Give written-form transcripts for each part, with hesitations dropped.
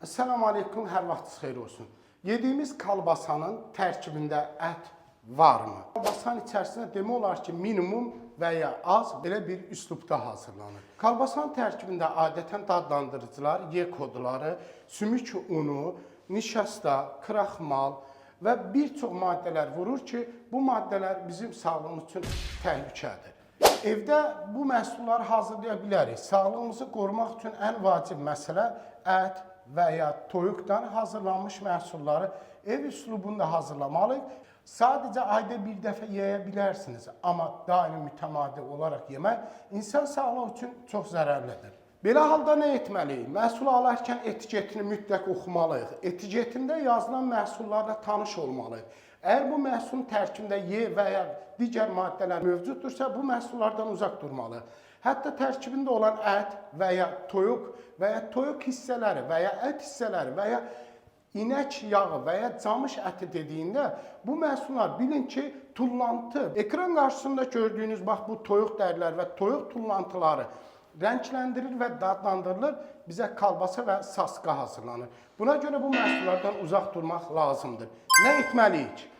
Esselamu Aleyküm, hər vaxtınız xeyir olsun. Yediğimiz kalbasanın tərkibində ət varmı? Kalbasanın içərisində demək olar ki, minimum və ya az belə bir üslubda hazırlanır. Kalbasanın tərkibində adətən dadlandırıcılar, Y kodları, sümük unu, nişasta, kraxmal və bir çox maddələr vurur ki, bu maddələr bizim sağlığımız üçün təhlükədir. Evdə bu məhsulları hazırlaya bilərik. Sağlığımızı qorumaq üçün ən vacib məsələ ət və ya toyuqdan hazırlanmış məhsulları ev üslubunda hazırlamalıyıq. Sadəcə ayda bir dəfə yeyə bilərsiniz, amma daimi mütəmadi olaraq yemək insan sağlığı üçün çox zərərlidir. Belə halda nə etməliyik? Məhsul alarkən etiketini mütləq oxumalıyıq. Etiketində yazılan məhsullarla tanış olmalıyıq. Əgər bu məhsulun tərkibində Y və ya digər maddələr mövcuddursa, bu məhsullardan uzaq durmalıyıq. Hətta tərkibində olan ət və ya toyuq hissələri və ya ət hissələri və ya inək yağı və ya camış əti dediyində bu məhsullar bilin ki, tullantı. Ekran qarşısında gördüyünüz bax bu toyuq dəriləri və toyuq tullantıları rəngləndirilir və dadlandırılır, bizə kalbasa və saska hazırlanır. Buna görə bu məhsullardan uzaq durmaq lazımdır. Nə etməliyik?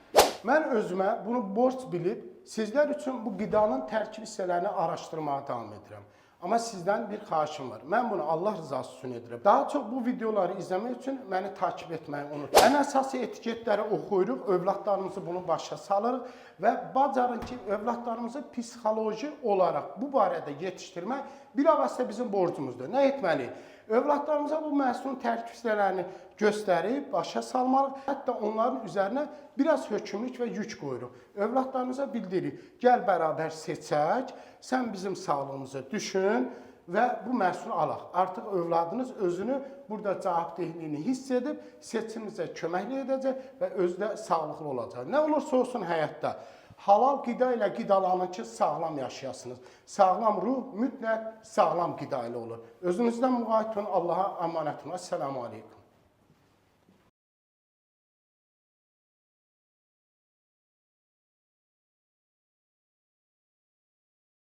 Mən özümə bunu borc bilib, sizlər üçün bu qidanın tərkib hissələrini araşdırmağa davam edirəm. Amma sizdən bir xahişim var. Mən bunu Allah rızası üçün edirəm. Daha çox bu videoları izləmək üçün məni takip etməyi unutmayın. Ən əsası etiketləri oxuyuruq, övladlarımızı bunu başa salırıq və bacarın ki, övladlarımızı psixoloji olaraq bu barədə yetişdirmək bilavasitə bizim borcumuzdur. Nə etməliyik? Övladlarımıza bu məhsulun tərkib hissələrini göstərib, başa salmalıyıq. Hətta onların üzərinə biraz hökümlük və yük qoyuruq. Övladlarımıza bildiririk, gəl bərabər seçək, sən bizim sağlığımızı düşün və bu məhsulu alaq. Artıq övladınız özünü burada cavabdehliyini hiss edib, seçimimizə köməklik edəcək və özü də sağlıqlı olacaq. Nə olursa olsun həyatda halal qida ilə qidalanın ki, sağlam yaşayasınız. Sağlam ruh mütləq sağlam qida ilə olur. Özünüzdən müğayət olun, Allaha əmanət olun. Esselamu Aleyküm.